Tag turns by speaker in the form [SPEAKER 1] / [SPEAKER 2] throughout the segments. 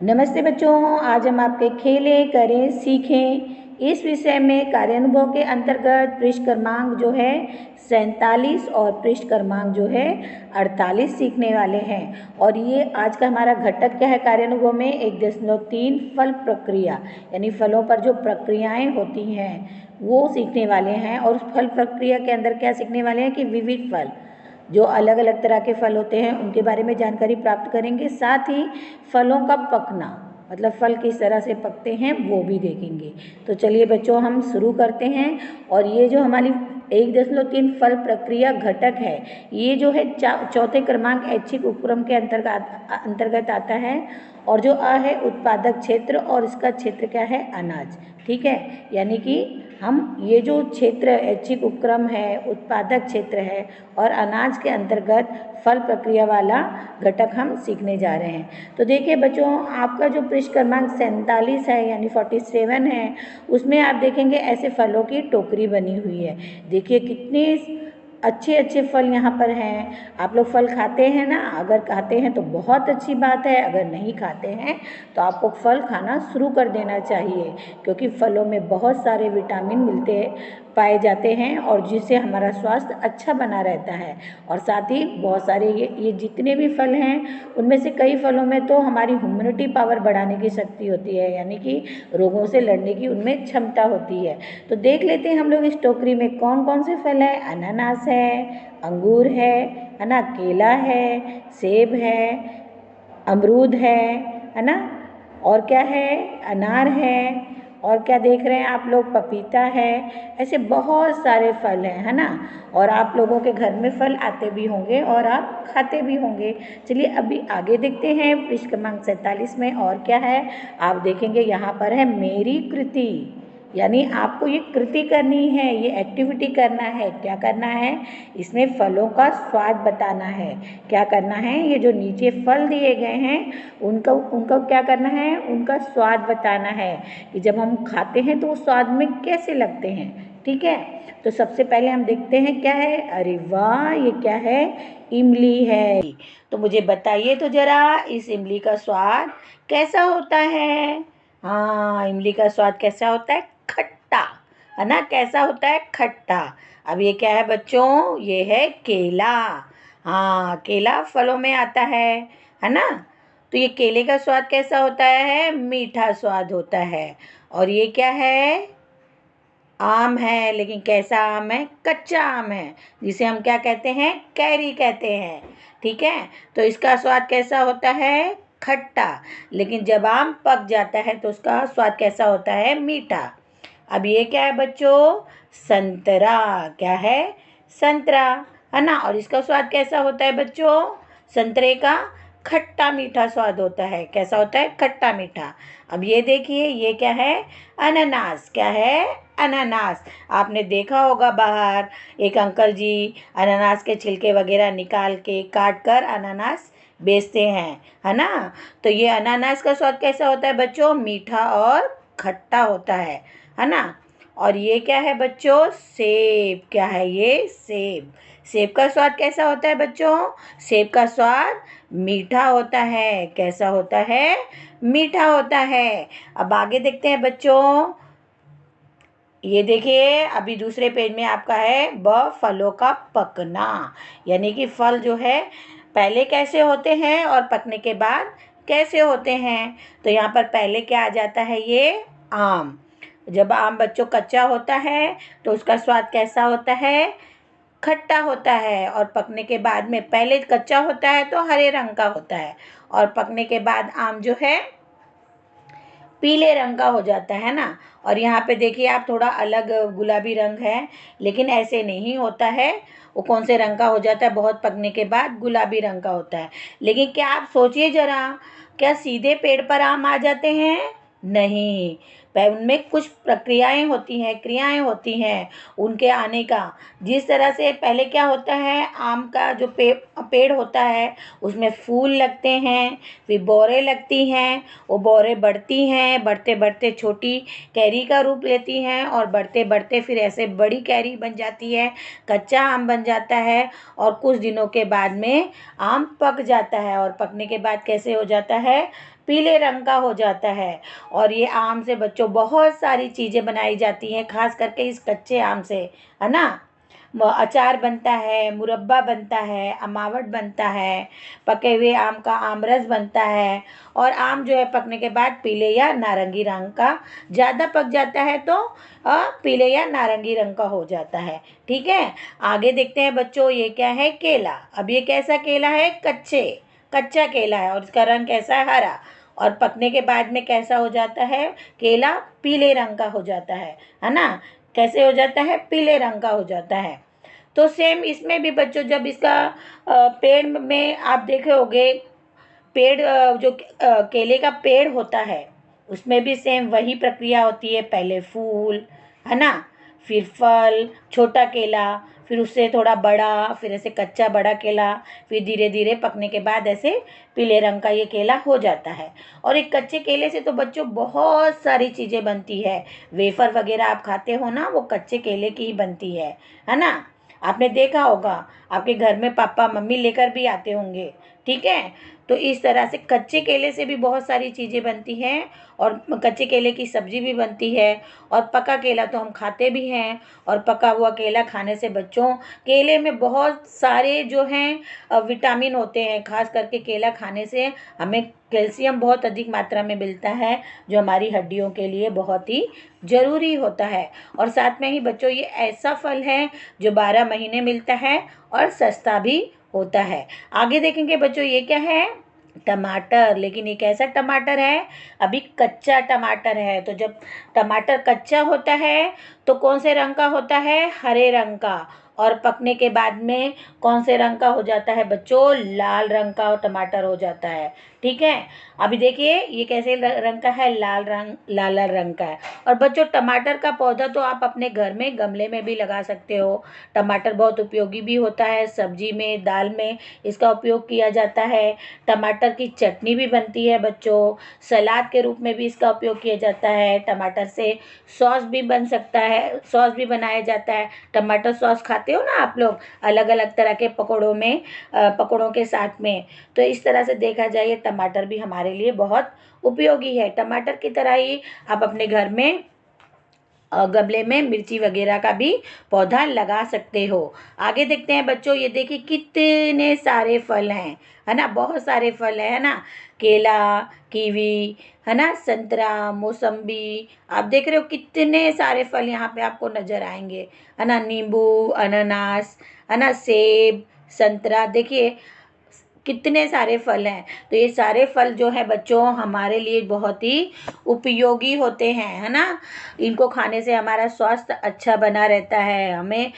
[SPEAKER 1] नमस्ते बच्चों, आज हम आपके खेलें करें सीखें इस विषय में कार्यानुभव के अंतर्गत पृष्ठ क्रमांक जो है 47 और पृष्ठ क्रमांक जो है 48 सीखने वाले हैं। और ये आज का हमारा घटक क्या है कार्यानुभव में 1.3 फल प्रक्रिया, यानी फलों पर जो प्रक्रियाएं होती हैं वो सीखने वाले हैं। और उस फल प्रक्रिया के अंदर क्या सीखने वाले हैं कि विविध फल, जो अलग अलग तरह के फल होते हैं उनके बारे में जानकारी प्राप्त करेंगे। साथ ही फलों का पकना, मतलब फल किस तरह से पकते हैं वो भी देखेंगे। तो चलिए बच्चों हम शुरू करते हैं। और ये जो हमारी 1.3 फल प्रक्रिया घटक है, ये जो है चौथे क्रमांक ऐच्छिक उपक्रम के अंतर्गत आता है। और जो आ है उत्पादक क्षेत्र, और इसका क्षेत्र क्या है अनाज। ठीक है, यानी कि हम ये जो क्षेत्र ऐच्छिक उपक्रम है, उत्पादक क्षेत्र है और अनाज के अंतर्गत फल प्रक्रिया वाला घटक हम सीखने जा रहे हैं। तो देखिए बच्चों, आपका जो पृष्ठ क्रमांक 47 है यानी 47 है, उसमें आप देखेंगे ऐसे फलों की टोकरी बनी हुई है। देखिए कितने अच्छे अच्छे फल यहाँ पर हैं। आप लोग फल खाते हैं ना? अगर खाते हैं तो बहुत अच्छी बात है, अगर नहीं खाते हैं तो आपको फल खाना शुरू कर देना चाहिए, क्योंकि फलों में बहुत सारे विटामिन पाए जाते हैं और जिससे हमारा स्वास्थ्य अच्छा बना रहता है। और साथ ही बहुत सारे ये जितने भी फल हैं उनमें से कई फलों में तो हमारी इम्यूनिटी पावर बढ़ाने की शक्ति होती है, यानी कि रोगों से लड़ने की उनमें क्षमता होती है। तो देख लेते हैं हम लोग इस टोकरी में कौन कौन से फल है। अनानास है, अंगूर है ना, केला है, सेब है, अमरूद है ना, और क्या है, अनार है, और क्या देख रहे हैं आप लोग, पपीता है। ऐसे बहुत सारे फल हैं, है ना। और आप लोगों के घर में फल आते भी होंगे और आप खाते भी होंगे। चलिए अभी आगे देखते हैं पृष्ठ क्रमांक 47 में और क्या है। आप देखेंगे यहाँ पर है मेरी कृति, यानी आपको ये कृति करनी है, ये एक्टिविटी करना है। क्या करना है, इसमें फलों का स्वाद बताना है। क्या करना है, ये जो नीचे फल दिए गए हैं उनका उनका क्या करना है, उनका स्वाद बताना है कि जब हम खाते हैं तो वो स्वाद में कैसे लगते हैं। ठीक है, तो सबसे पहले हम देखते हैं क्या है। अरे वाह, ये क्या है, इमली है। तो मुझे बताइए तो जरा इस इमली का स्वाद कैसा होता है। हाँ, इमली का स्वाद कैसा होता है, खट्टा, है ना। कैसा होता है, खट्टा। अब ये क्या है बच्चों, ये है केला। हाँ, केला फलों में आता है ना। तो ये केले का स्वाद कैसा होता है, मीठा स्वाद होता है। और ये क्या है, आम है, लेकिन कैसा आम है, कच्चा आम है, जिसे हम क्या कहते हैं, कैरी कहते हैं। ठीक है, तो इसका स्वाद कैसा होता है, खट्टा। लेकिन जब आम पक जाता है तो उसका स्वाद कैसा होता है, मीठा। अब ये क्या है बच्चों, संतरा। क्या है, संतरा, है ना। और इसका स्वाद कैसा होता है बच्चों, संतरे का खट्टा मीठा स्वाद होता है। कैसा होता है, खट्टा मीठा। अब ये देखिए, ये क्या है, अनानास। क्या है, अनानास। आपने देखा होगा बाहर एक अंकल जी अनानास के छिलके वगैरह निकाल के काट कर अनानास बेचते हैं, है ना। तो ये अनानास का स्वाद कैसा होता है बच्चों, मीठा और खट्टा होता है ना। और ये क्या है बच्चों, सेब। क्या है ये, सेब। सेब का स्वाद कैसा होता है बच्चों, सेब का स्वाद मीठा होता है। कैसा होता है, मीठा होता है। अब आगे देखते हैं बच्चों, ये देखिए अभी दूसरे पेज में आपका है फलों का पकना, यानी कि फल जो है पहले कैसे होते हैं और पकने के बाद कैसे होते हैं। तो यहाँ पर पहले क्या आ जाता है, ये आम। जब आम बच्चों कच्चा होता है तो उसका स्वाद कैसा होता है, खट्टा होता है। और पकने के बाद में, पहले कच्चा होता है तो हरे रंग का होता है, और पकने के बाद आम जो है पीले रंग का हो जाता है ना। और यहाँ पे देखिए आप, थोड़ा अलग गुलाबी रंग है, लेकिन ऐसे नहीं होता है। वो कौन से रंग का हो जाता है, बहुत पकने के बाद गुलाबी रंग का होता है। लेकिन क्या आप सोचिए जरा, क्या सीधे पेड़ पर आम आ जाते हैं, नहीं। उनमें कुछ प्रक्रियाएं होती हैं, क्रियाएं होती हैं उनके आने का। जिस तरह से पहले क्या होता है, आम का जो पेड़ होता है उसमें फूल लगते हैं, फिर बोरे लगती हैं, वो बोरे बढ़ती हैं, बढ़ते बढ़ते छोटी कैरी का रूप लेती हैं, और बढ़ते बढ़ते फिर ऐसे बड़ी कैरी बन जाती है, कच्चा आम बन जाता है। और कुछ दिनों के बाद में आम पक जाता है, और पकने के बाद कैसे हो जाता है, पीले रंग का हो जाता है। और ये आम से बच्चों बहुत सारी चीज़ें बनाई जाती हैं, खास करके इस कच्चे आम से, है ना। अचार बनता है, मुरब्बा बनता है, अमावट बनता है, पके हुए आम का आमरस बनता है। और आम जो है पकने के बाद पीले या नारंगी रंग का, ज़्यादा पक जाता है तो पीले या नारंगी रंग का हो जाता है। ठीक है, आगे देखते हैं बच्चों, ये क्या है, केला। अब ये कैसा केला है, कच्चा केला है और इसका रंग कैसा है, हरा। और पकने के बाद में कैसा हो जाता है, केला पीले रंग का हो जाता है ना। कैसे हो जाता है, पीले रंग का हो जाता है। तो सेम इसमें भी बच्चों, जब इसका पेड़ में आप देखे होंगे, पेड़ जो केले का पेड़ होता है उसमें भी सेम वही प्रक्रिया होती है। पहले फूल, है ना, फिर फल, छोटा केला, फिर उससे थोड़ा बड़ा, फिर ऐसे कच्चा बड़ा केला, फिर धीरे धीरे पकने के बाद ऐसे पीले रंग का ये केला हो जाता है। और एक कच्चे केले से तो बच्चों बहुत सारी चीज़ें बनती है। वेफर वगैरह आप खाते हो ना, वो कच्चे केले की ही बनती है ना। आपने देखा होगा, आपके घर में पापा मम्मी लेकर भी आते होंगे। ठीक है, तो इस तरह से कच्चे केले से भी बहुत सारी चीज़ें बनती हैं और कच्चे केले की सब्जी भी बनती है। और पका केला तो हम खाते भी हैं। और पका हुआ केला खाने से बच्चों, केले में बहुत सारे जो हैं विटामिन होते हैं। खास करके केला खाने से हमें कैल्शियम बहुत अधिक मात्रा में मिलता है, जो हमारी हड्डियों के लिए बहुत ही ज़रूरी होता है। और साथ में ही बच्चों, ये ऐसा फल है जो 12 महीने मिलता है और सस्ता भी होता है। आगे देखेंगे बच्चों, ये क्या है, टमाटर। लेकिन ये कैसा टमाटर है, अभी कच्चा टमाटर है। तो जब टमाटर कच्चा होता है तो कौन से रंग का होता है, हरे रंग का। और पकने के बाद में कौन से रंग का हो जाता है बच्चों, लाल रंग का टमाटर हो जाता है। ठीक है, अभी देखिए ये कैसे रंग का है, लाल रंग का है। और बच्चों, टमाटर का पौधा तो आप अपने घर में गमले में भी लगा सकते हो। टमाटर बहुत उपयोगी भी होता है, सब्जी में, दाल में इसका उपयोग किया जाता है। टमाटर की चटनी भी बनती है बच्चों, सलाद के रूप में भी इसका उपयोग किया जाता है। टमाटर से सॉस भी बन सकता है, सॉस भी बनाया जाता है। टमाटर सॉस खाते हो ना आप लोग, अलग अलग तरह के पकौड़ों में, पकौड़ों के साथ में। तो इस तरह से देखा जाए, टमाटर भी हमारे लिए बहुत उपयोगी है। टमाटर की तरह ही आप अपने घर में गमले में मिर्ची वगैरह का भी पौधा लगा सकते हो। आगे देखते हैं बच्चों, ये देखिए कितने सारे फल हैं, है ना, बहुत सारे फल है ना। केला, कीवी, है ना, संतरा, मौसम्बी, आप देख रहे हो कितने सारे फल यहाँ पे आपको नजर आएंगे, है ना। नींबू, अनानास, है ना, सेब, संतरा, देखिए कितने सारे फल हैं। तो ये सारे फल जो है बच्चों, हमारे लिए बहुत ही उपयोगी होते हैं, है ना। इनको खाने से हमारा स्वास्थ्य अच्छा बना रहता है, हमें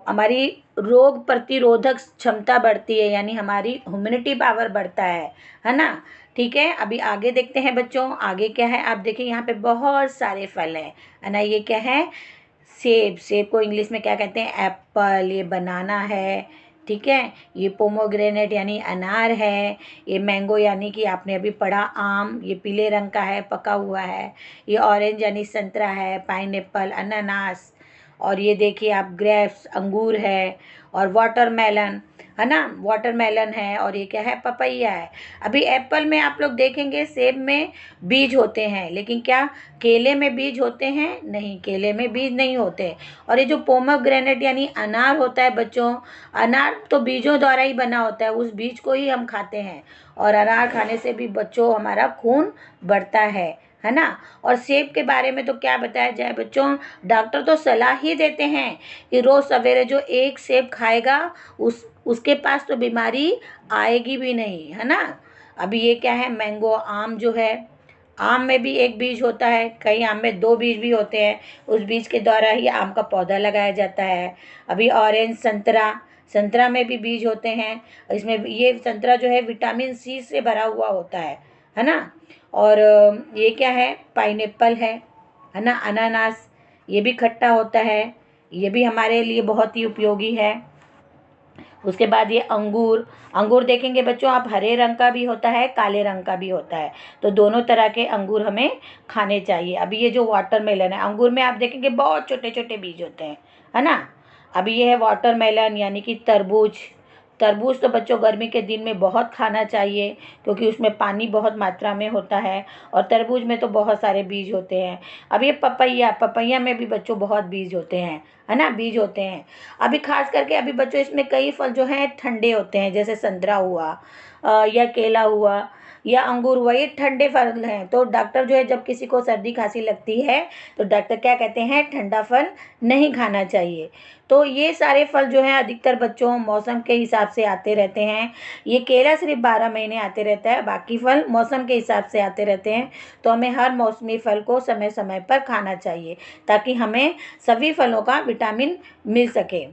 [SPEAKER 1] हमारी रोग प्रतिरोधक क्षमता बढ़ती है, यानी हमारी ह्यूमिनिटी पावर बढ़ता है ना। ठीक है, अभी आगे देखते हैं बच्चों, आगे क्या है, आप देखिए यहाँ पे बहुत सारे फल हैं, है ना। ये क्या है, सेब को इंग्लिश में क्या कहते हैं, एप्पल। ये बनाना है, ठीक है। ये पोमोग्रेनेट यानी अनार है। ये मैंगो यानी कि आपने अभी पढ़ा आम, ये पीले रंग का है, पका हुआ है। ये ऑरेंज यानी संतरा है, पाइनएप्पल, अनानास। और ये देखिए आप, ग्रेप्स, अंगूर है। और वाटरमेलन, है ना, वाटरमेलन है। और ये क्या है, पपैया है। अभी एप्पल में आप लोग देखेंगे, सेब में बीज होते हैं, लेकिन क्या केले में बीज होते हैं, नहीं, केले में बीज नहीं होते। और ये जो पोमोग्रेनेट यानी अनार होता है बच्चों, अनार तो बीजों द्वारा ही बना होता है, उस बीज को ही हम खाते हैं। और अनार खाने से भी बच्चों हमारा खून बढ़ता है ना। और सेब के बारे में तो क्या बताया जाए बच्चों, डॉक्टर तो सलाह ही देते हैं कि रोज़ सवेरे जो एक सेब खाएगा उसके पास तो बीमारी आएगी भी नहीं, है ना। अभी ये क्या है, मैंगो, आम जो है, आम में भी एक बीज होता है, कई आम में 2 बीज भी होते हैं, उस बीज के द्वारा ही आम का पौधा लगाया जाता है। अभी ऑरेंज, संतरा में भी बीज होते हैं। इसमें ये संतरा जो है विटामिन सी से भरा हुआ होता है ना। और ये क्या है, पाइनएप्पल है ना, अनानास, ये भी खट्टा होता है, ये भी हमारे लिए बहुत ही उपयोगी है। उसके बाद ये अंगूर देखेंगे बच्चों आप, हरे रंग का भी होता है, काले रंग का भी होता है। तो दोनों तरह के अंगूर हमें खाने चाहिए। अभी ये जो वाटरमेलन है, अंगूर में आप देखेंगे बहुत छोटे छोटे बीज होते हैं, है ना। अभी ये है वाटरमेलन यानी कि तरबूज, तरबूज तो बच्चों गर्मी के दिन में बहुत खाना चाहिए, क्योंकि उसमें पानी बहुत मात्रा में होता है और तरबूज में तो बहुत सारे बीज होते हैं। अब ये पपैया में भी बच्चों बहुत बीज होते हैं, है ना, बीज होते हैं। अभी खास करके अभी बच्चों इसमें कई फल जो हैं ठंडे होते हैं, जैसे संतरा हुआ या केला हुआ या अंगूर हुआ, ये ठंडे फल हैं। तो डॉक्टर जो है, जब किसी को सर्दी खांसी लगती है तो डॉक्टर क्या कहते हैं, ठंडा फल नहीं खाना चाहिए। तो ये सारे फल जो हैं अधिकतर बच्चों मौसम के हिसाब से आते रहते हैं। ये केला सिर्फ 12 महीने आते रहता है, बाकी फल मौसम के हिसाब से आते रहते हैं। तो हमें हर मौसमी फल को समय समय पर खाना चाहिए, ताकि हमें सभी फलों का विटामिन मिल सके।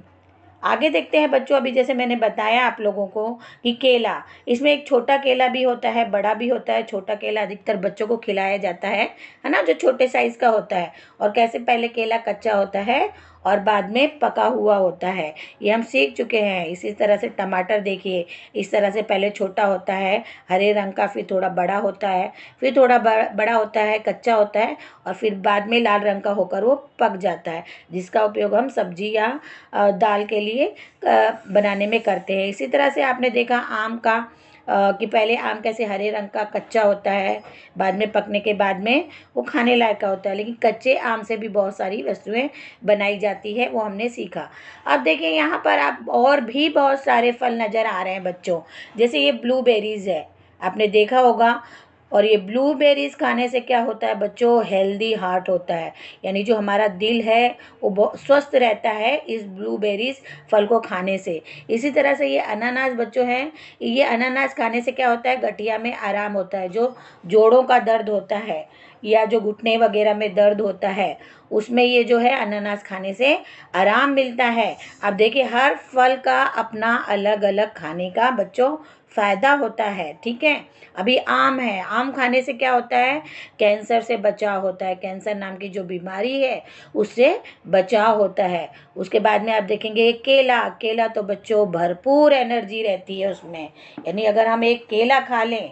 [SPEAKER 1] आगे देखते हैं बच्चों, अभी जैसे मैंने बताया आप लोगों को कि केला, इसमें एक छोटा केला भी होता है, बड़ा भी होता है। छोटा केला अधिकतर बच्चों को खिलाया जाता है ना, जो छोटे साइज़ का होता है। और कैसे पहले केला कच्चा होता है और बाद में पका हुआ होता है, ये हम सीख चुके हैं। इसी तरह से टमाटर देखिए, इस तरह से पहले छोटा होता है हरे रंग का, फिर थोड़ा बड़ा होता है, फिर थोड़ा बड़ा होता है, कच्चा होता है, और फिर बाद में लाल रंग का होकर वो पक जाता है, जिसका उपयोग हम सब्जी या दाल के लिए बनाने में करते हैं। इसी तरह से आपने देखा आम का, कि पहले आम कैसे हरे रंग का कच्चा होता है, बाद में पकने के बाद में वो खाने लायक का होता है। लेकिन कच्चे आम से भी बहुत सारी वस्तुएं बनाई जाती है, वो हमने सीखा। अब देखिए यहाँ पर आप और भी बहुत सारे फल नज़र आ रहे हैं बच्चों, जैसे ये ब्लूबेरीज़ है, आपने देखा होगा। और ये ब्लूबेरीज़ खाने से क्या होता है बच्चों, हेल्दी हार्ट होता है, यानी जो हमारा दिल है वो बहुत स्वस्थ रहता है इस ब्लूबेरीज़ फल को खाने से। इसी तरह से ये अनानास बच्चों हैं, ये अनानास खाने से क्या होता है, गठिया में आराम होता है। जो जोड़ों का दर्द होता है या जो घुटने वगैरह में दर्द होता है, उसमें ये जो है अनानास खाने से आराम मिलता है। अब देखिए हर फल का अपना अलग अलग खाने का बच्चों फ़ायदा होता है, ठीक है। अभी आम है, आम खाने से क्या होता है, कैंसर से बचाव होता है, कैंसर नाम की जो बीमारी है उससे बचाव होता है। उसके बाद में आप देखेंगे केला, केला तो बच्चों भरपूर एनर्जी रहती है उसमें, यानी अगर हम एक केला खा लें,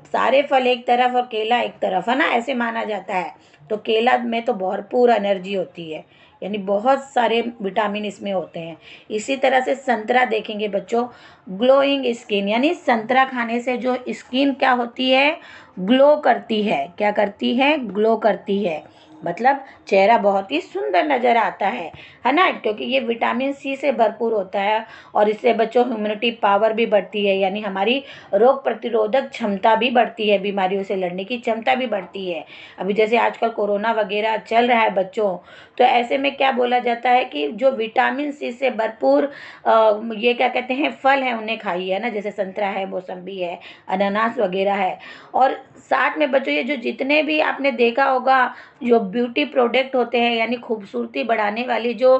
[SPEAKER 1] सारे फल एक तरफ और केला एक तरफ, है ना, ऐसे माना जाता है। तो केला में तो भरपूर एनर्जी होती है, यानी बहुत सारे विटामिन इसमें होते हैं। इसी तरह से संतरा देखेंगे बच्चों, ग्लोइंग स्किन, यानी संतरा खाने से जो स्किन क्या होती है, ग्लो करती है। क्या करती है, ग्लो करती है, मतलब चेहरा बहुत ही सुंदर नज़र आता है ना, क्योंकि ये विटामिन सी से भरपूर होता है। और इससे बच्चों इम्यूनिटी पावर भी बढ़ती है, यानी हमारी रोग प्रतिरोधक क्षमता भी बढ़ती है, बीमारियों से लड़ने की क्षमता भी बढ़ती है। अभी जैसे आजकल कोरोना वगैरह चल रहा है बच्चों, तो ऐसे में क्या बोला जाता है कि जो विटामिन सी से भरपूर ये क्या कहते हैं फल हैं उन्हें खाइए, है ना, जैसे संतरा है, मौसम्बी है, अनानास वगैरह है। और साथ में बच्चों ये जो जितने भी आपने देखा होगा जो ब्यूटी प्रोडक्ट होते हैं, यानी खूबसूरती बढ़ाने वाली जो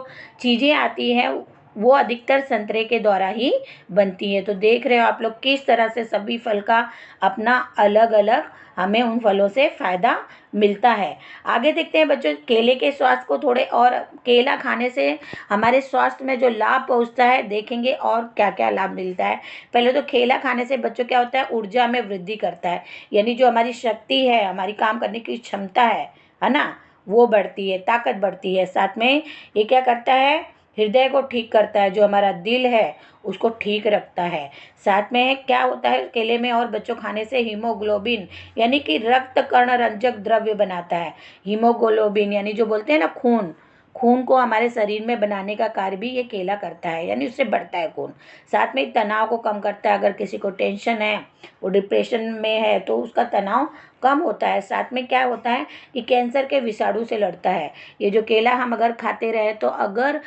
[SPEAKER 1] चीज़ें आती हैं, वो अधिकतर संतरे के द्वारा ही बनती है। तो देख रहे हो आप लोग किस तरह से सभी फल का अपना अलग अलग हमें उन फलों से फ़ायदा मिलता है। आगे देखते हैं बच्चों केले के स्वास्थ्य को थोड़े, और केला खाने से हमारे स्वास्थ्य में जो लाभ पहुंचता है देखेंगे और क्या क्या लाभ मिलता है। पहले तो केला खाने से बच्चों क्या होता है, ऊर्जा में वृद्धि करता है, यानी जो हमारी शक्ति है, हमारी काम करने की क्षमता है ना, वो बढ़ती है, ताकत बढ़ती है। साथ में ये क्या करता है, हृदय को ठीक करता है, जो हमारा दिल है उसको ठीक रखता है। साथ में क्या होता है केले में, और बच्चों खाने से हीमोग्लोबिन, यानी कि रक्त कर्ण रंजक द्रव्य बनाता है। हीमोग्लोबिन यानी जो बोलते हैं ना खून, खून को हमारे शरीर में बनाने का कार्य भी ये केला करता है, यानी उससे बढ़ता है खून। साथ में तनाव को कम करता है, अगर किसी को टेंशन है, वो डिप्रेशन में है, तो उसका तनाव कम होता है। साथ में क्या होता है कि कैंसर के विषाणु से लड़ता है। ये जो केला हम अगर खाते रहे, तो अगर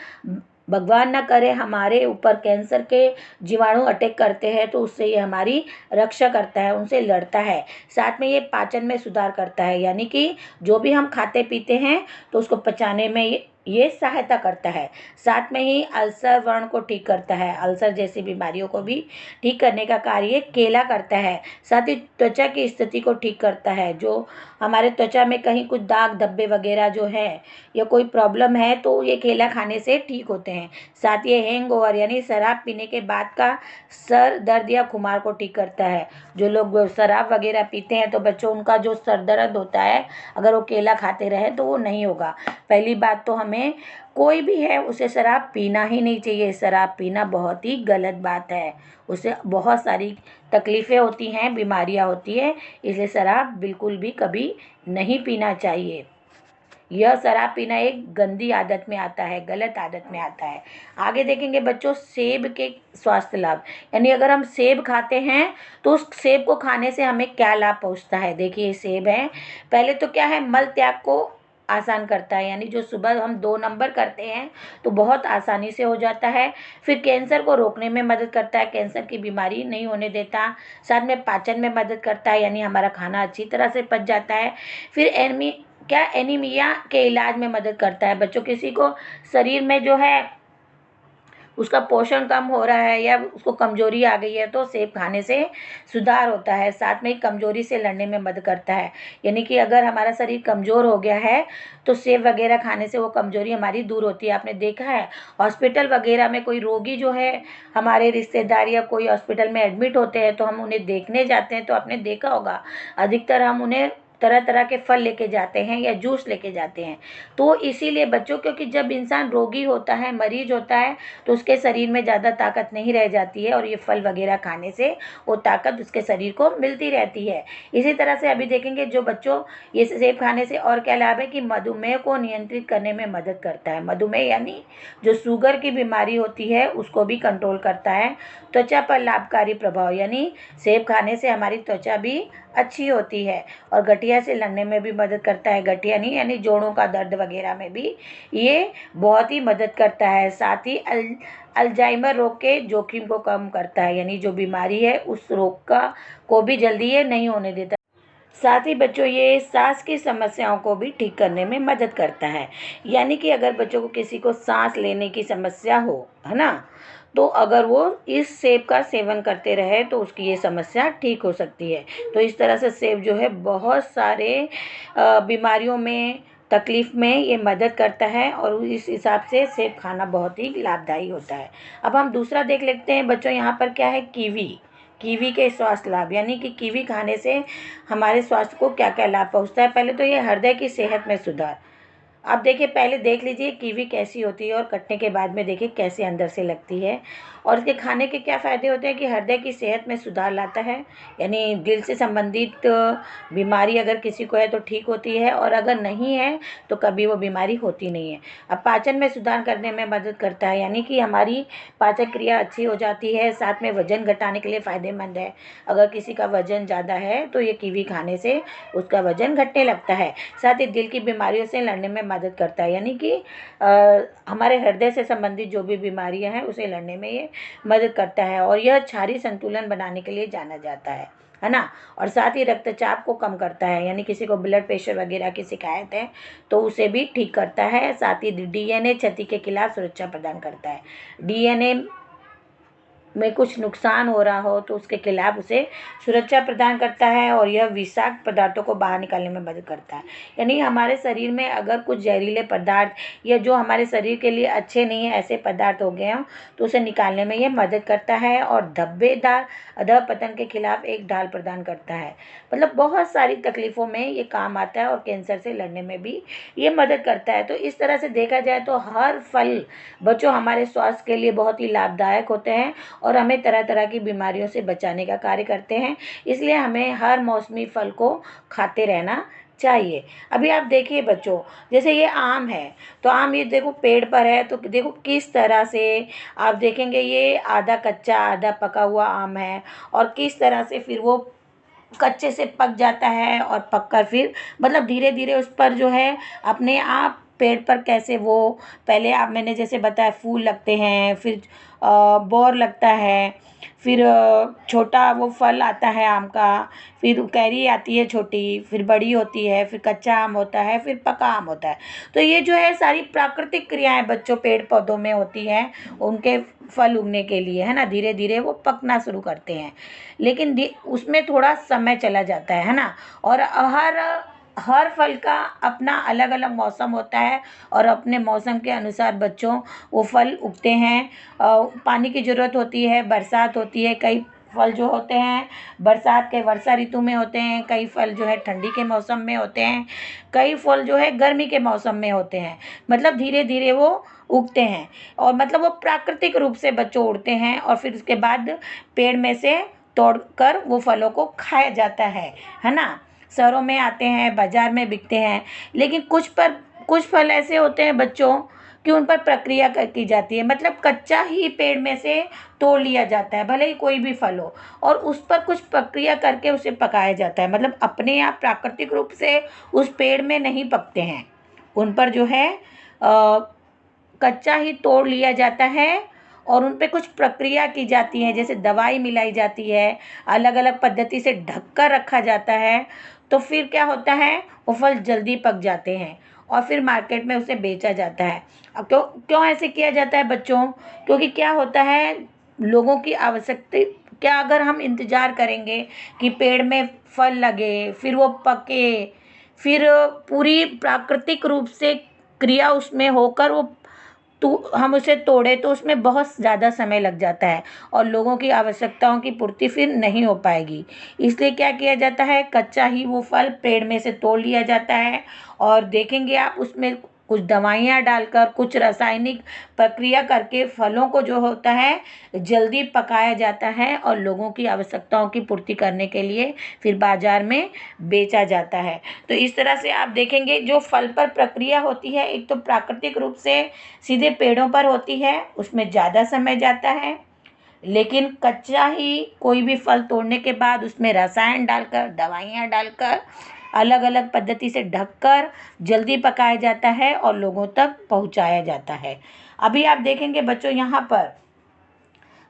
[SPEAKER 1] भगवान ना करे हमारे ऊपर कैंसर के जीवाणु अटैक करते हैं, तो उससे ये हमारी रक्षा करता है, उनसे लड़ता है। साथ में ये पाचन में सुधार करता है, यानी कि जो भी हम खाते पीते हैं तो उसको पचाने में ये सहायता करता है। साथ में ही अल्सर व्रण को ठीक करता है, अल्सर जैसी बीमारियों को भी ठीक करने का कार्य केला करता है। साथ ही त्वचा की स्थिति को ठीक करता है, जो हमारे त्वचा में कहीं कुछ दाग धब्बे वगैरह जो है या कोई प्रॉब्लम है, तो ये केला खाने से ठीक होते हैं। साथ ये हैंगओवर यानी शराब पीने के बाद का सर दर्द या खुमार को ठीक करता है। जो लोग शराब वगैरह पीते हैं तो बच्चों उनका जो सर दर्द होता है, अगर वो केला खाते रहे तो वो नहीं होगा। पहली बात तो हमें हमें कोई भी है उसे शराब पीना ही नहीं चाहिए। शराब पीना बहुत ही गलत बात है, उससे बहुत सारी तकलीफ़ें होती हैं, बीमारियां होती हैं, इसलिए शराब बिल्कुल भी कभी नहीं पीना चाहिए। यह शराब पीना एक गंदी आदत में आता है, गलत आदत में आता है। आगे देखेंगे बच्चों सेब के स्वास्थ्य लाभ, यानी अगर हम सेब खाते हैं तो उस सेब को खाने से हमें क्या लाभ पहुंचता है। देखिए सेब है, पहले तो क्या है, मल त्याग को आसान करता है, यानी जो सुबह हम 2 नंबर करते हैं तो बहुत आसानी से हो जाता है। फिर कैंसर को रोकने में मदद करता है, कैंसर की बीमारी नहीं होने देता। साथ में पाचन में मदद करता है, यानी हमारा खाना अच्छी तरह से पच जाता है। फिर एनीमिया के इलाज में मदद करता है। बच्चों किसी को शरीर में जो है उसका पोषण कम हो रहा है या उसको कमजोरी आ गई है तो सेब खाने से सुधार होता है। साथ में कमजोरी से लड़ने में मदद करता है, यानी कि अगर हमारा शरीर कमज़ोर हो गया है तो सेब वगैरह खाने से वो कमजोरी हमारी दूर होती है। आपने देखा है हॉस्पिटल वगैरह में कोई रोगी जो है, हमारे रिश्तेदार या कोई हॉस्पिटल में एडमिट होते हैं तो हम उन्हें देखने जाते हैं, तो आपने देखा होगा अधिकतर हम उन्हें तरह तरह के फल लेके जाते हैं या जूस लेके जाते हैं। तो इसीलिए बच्चों, क्योंकि जब इंसान रोगी होता है, मरीज होता है, तो उसके शरीर में ज़्यादा ताकत नहीं रह जाती है और ये फल वगैरह खाने से वो ताकत उसके शरीर को मिलती रहती है। इसी तरह से अभी देखेंगे जो बच्चों, ये सेब खाने से और क्या लाभ है कि मधुमेह को नियंत्रित करने में मदद करता है। मधुमेह यानी जो शुगर की बीमारी होती है उसको भी कंट्रोल करता है। त्वचा पर लाभकारी प्रभाव, यानी सेब खाने से हमारी त्वचा भी अच्छी होती है और गठिया से लड़ने में भी मदद करता है। गठिया नहीं, यानी जोड़ों का दर्द वगैरह में भी ये बहुत ही मदद करता है। साथ ही अल्जाइमर रोग के जोखिम को कम करता है, यानी जो बीमारी है उस रोग का को भी जल्दी ये नहीं होने देता। साथ ही बच्चों ये सांस की समस्याओं को भी ठीक करने में मदद करता है, यानी कि अगर बच्चों को किसी को सांस लेने की समस्या हो, है ना, तो अगर वो इस सेब का सेवन करते रहे तो उसकी ये समस्या ठीक हो सकती है। तो इस तरह से सेब जो है बहुत सारे बीमारियों में, तकलीफ़ में ये मदद करता है और इस हिसाब से सेब खाना बहुत ही लाभदायी होता है। अब हम दूसरा देख लेते हैं बच्चों, यहाँ पर क्या है, कीवी। कीवी के स्वास्थ्य लाभ, यानी कि कीवी खाने से हमारे स्वास्थ्य को क्या क्या लाभ पहुँचता है। पहले तो ये हृदय की सेहत में सुधार। आप देखिए, पहले देख लीजिए कीवी कैसी होती है और कटने के बाद में देखिए कैसे अंदर से लगती है। और इसके खाने के क्या फ़ायदे होते हैं कि हृदय की सेहत में सुधार लाता है, यानी दिल से संबंधित बीमारी अगर किसी को है तो ठीक होती है और अगर नहीं है तो कभी वो बीमारी होती नहीं है। अब पाचन में सुधार करने में मदद करता है, यानी कि हमारी पाचन क्रिया अच्छी हो जाती है। साथ में वज़न घटाने के लिए फ़ायदेमंद है। अगर किसी का वज़न ज़्यादा है तो ये कीवी खाने से उसका वज़न घटने लगता है। साथ ही दिल की बीमारियों से लड़ने में मदद करता है, यानी कि हमारे हृदय से संबंधित जो भी बीमारियां हैं उसे लड़ने में ये मदद करता है। और यह क्षारीय संतुलन बनाने के लिए जाना जाता है ना। और साथ ही रक्तचाप को कम करता है, यानी किसी को ब्लड प्रेशर वगैरह की शिकायत है तो उसे भी ठीक करता है। साथ ही डीएनए क्षति के खिलाफ सुरक्षा प्रदान करता है। डीएनए में कुछ नुकसान हो रहा हो तो उसके खिलाफ उसे सुरक्षा प्रदान करता है और यह विषाक्त पदार्थों को बाहर निकालने में मदद करता है। यानी हमारे शरीर में अगर कुछ जहरीले पदार्थ या जो हमारे शरीर के लिए अच्छे नहीं है ऐसे पदार्थ हो गए हों तो उसे निकालने में यह मदद करता है। और धब्बेदार अधःपतन के खिलाफ एक ढाल प्रदान करता है। मतलब बहुत सारी तकलीफ़ों में ये काम आता है और कैंसर से लड़ने में भी ये मदद करता है। तो इस तरह से देखा जाए तो हर फल बच्चों हमारे स्वास्थ्य के लिए बहुत ही लाभदायक होते हैं और हमें तरह तरह की बीमारियों से बचाने का कार्य करते हैं। इसलिए हमें हर मौसमी फल को खाते रहना चाहिए। अभी आप देखिए बच्चों, जैसे ये आम है तो आम ये देखो पेड़ पर है तो देखो किस तरह से आप देखेंगे ये आधा कच्चा आधा पका हुआ आम है और किस तरह से फिर वो कच्चे से पक जाता है और पककर फिर मतलब धीरे धीरे उस पर जो है अपने आप पेड़ पर कैसे वो पहले आप मैंने जैसे बताया फूल लगते हैं, फिर बोर लगता है, फिर छोटा वो फल आता है आम का, फिर कैरी आती है छोटी, फिर बड़ी होती है, फिर कच्चा आम होता है, फिर पका आम होता है। तो ये जो है सारी प्राकृतिक क्रियाएं बच्चों पेड़ पौधों में होती हैं उनके फल उगने के लिए, है ना। धीरे धीरे वो पकना शुरू करते हैं लेकिन उसमें थोड़ा समय चला जाता है ना। और हर फल का अपना अलग अलग मौसम होता है और अपने मौसम के अनुसार बच्चों वो फल उगते हैं। पानी की ज़रूरत होती है, बरसात होती है, कई फल जो होते हैं बरसात के वर्षा ऋतु में होते हैं, कई फल जो है ठंडी के मौसम में होते हैं, कई फल जो है गर्मी के मौसम में होते हैं। मतलब धीरे धीरे वो उगते हैं और मतलब वो प्राकृतिक रूप से बच्चों उड़ते हैं और फिर उसके बाद पेड़ में से तोड़कर वो फलों को खाया जाता है ना। शहरों में आते हैं, बाजार में बिकते हैं, लेकिन कुछ फल ऐसे होते हैं बच्चों कि उन पर प्रक्रिया की जाती है, मतलब कच्चा ही पेड़ में से तोड़ लिया जाता है, भले ही कोई भी फल हो, और उस पर कुछ प्रक्रिया करके उसे पकाया जाता है। मतलब अपने आप प्राकृतिक रूप से उस पेड़ में नहीं पकते हैं, उन पर जो है कच्चा ही तोड़ लिया जाता है और उन पे कुछ प्रक्रिया की जाती है, जैसे दवाई मिलाई जाती है, अलग अलग पद्धति से ढक कर रखा जाता है। तो फिर क्या होता है, वो फल जल्दी पक जाते हैं और फिर मार्केट में उसे बेचा जाता है। अब क्यों क्यों ऐसे किया जाता है बच्चों? क्योंकि क्या होता है, लोगों की आवश्यकता, क्या अगर हम इंतज़ार करेंगे कि पेड़ में फल लगे, फिर वो पके, फिर पूरी प्राकृतिक रूप से क्रिया उसमें होकर वो तो हम उसे तोड़े, तो उसमें बहुत ज़्यादा समय लग जाता है और लोगों की आवश्यकताओं की पूर्ति फिर नहीं हो पाएगी। इसलिए क्या किया जाता है, कच्चा ही वो फल पेड़ में से तोड़ लिया जाता है और देखेंगे आप उसमें कुछ दवाइयाँ डालकर, कुछ रासायनिक प्रक्रिया करके फलों को जो होता है जल्दी पकाया जाता है और लोगों की आवश्यकताओं की पूर्ति करने के लिए फिर बाजार में बेचा जाता है। तो इस तरह से आप देखेंगे जो फल पर प्रक्रिया होती है, एक तो प्राकृतिक रूप से सीधे पेड़ों पर होती है, उसमें ज़्यादा समय जाता है, लेकिन कच्चा ही कोई भी फल तोड़ने के बाद उसमें रसायन डालकर, दवाइयाँ डालकर, अलग अलग पद्धति से ढककर जल्दी पकाया जाता है और लोगों तक पहुंचाया जाता है। अभी आप देखेंगे बच्चों, यहाँ पर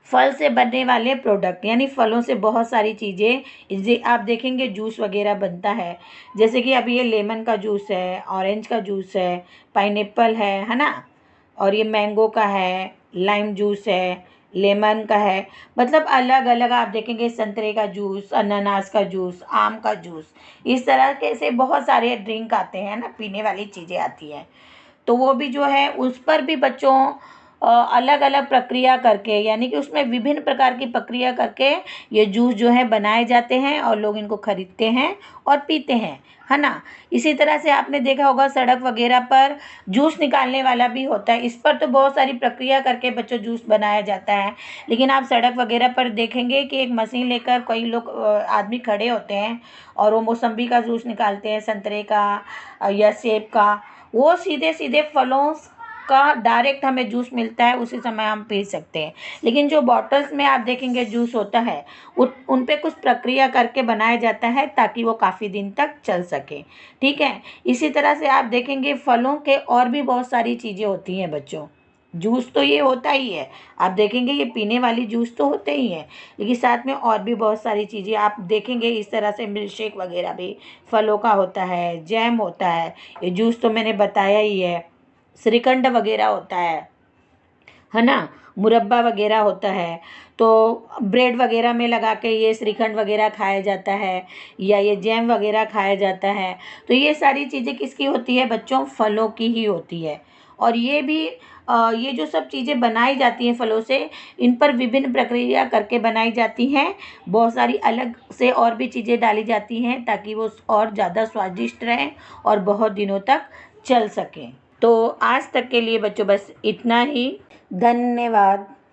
[SPEAKER 1] फल से बनने वाले प्रोडक्ट, यानी फलों से बहुत सारी चीज़ें आप देखेंगे जूस वगैरह बनता है। जैसे कि अभी ये लेमन का जूस है, ऑरेंज का जूस है, पाइनएप्पल है ना, और ये मैंगो का है, लाइम जूस है, लेमन का है, मतलब अलग अलग आप देखेंगे, संतरे का जूस, अनानास का जूस, आम का जूस, इस तरह के से बहुत सारे ड्रिंक आते हैं ना, पीने वाली चीज़ें आती हैं। तो वो भी जो है उस पर भी बच्चों अलग अलग प्रक्रिया करके, यानी कि उसमें विभिन्न प्रकार की प्रक्रिया करके ये जूस जो है बनाए जाते हैं और लोग इनको खरीदते हैं और पीते हैं, है ना। इसी तरह से आपने देखा होगा सड़क वगैरह पर जूस निकालने वाला भी होता है, इस पर तो बहुत सारी प्रक्रिया करके बच्चों जूस बनाया जाता है। लेकिन आप सड़क वगैरह पर देखेंगे कि एक मशीन लेकर कई लोग आदमी खड़े होते हैं और वो मौसम्बी का जूस निकालते हैं, संतरे का या सेब का, वो सीधे सीधे फलों का डायरेक्ट हमें जूस मिलता है, उसी समय हम पी सकते हैं। लेकिन जो बॉटल्स में आप देखेंगे जूस होता है, उन पे कुछ प्रक्रिया करके बनाया जाता है ताकि वो काफ़ी दिन तक चल सके, ठीक है। इसी तरह से आप देखेंगे फलों के और भी बहुत सारी चीज़ें होती हैं बच्चों। जूस तो ये होता ही है, आप देखेंगे ये पीने वाली जूस तो होते ही हैं, लेकिन साथ में और भी बहुत सारी चीज़ें आप देखेंगे। इस तरह से मिल्क शेक वगैरह भी फलों का होता है, जैम होता है, ये जूस तो मैंने बताया ही है, श्रीखंड वगैरह होता है ना, मुरब्बा वगैरह होता है। तो ब्रेड वगैरह में लगा के ये श्रीखंड वगैरह खाया जाता है या ये जैम वगैरह खाया जाता है। तो ये सारी चीज़ें किसकी होती है बच्चों, फलों की ही होती है। और ये भी ये जो सब चीज़ें बनाई जाती हैं फलों से, इन पर विभिन्न प्रक्रिया करके बनाई जाती हैं, बहुत सारी अलग से और भी चीज़ें डाली जाती हैं ताकि वो और ज़्यादा स्वादिष्ट रहें और बहुत दिनों तक चल सकें। तो आज तक के लिए बच्चों बस इतना ही। धन्यवाद।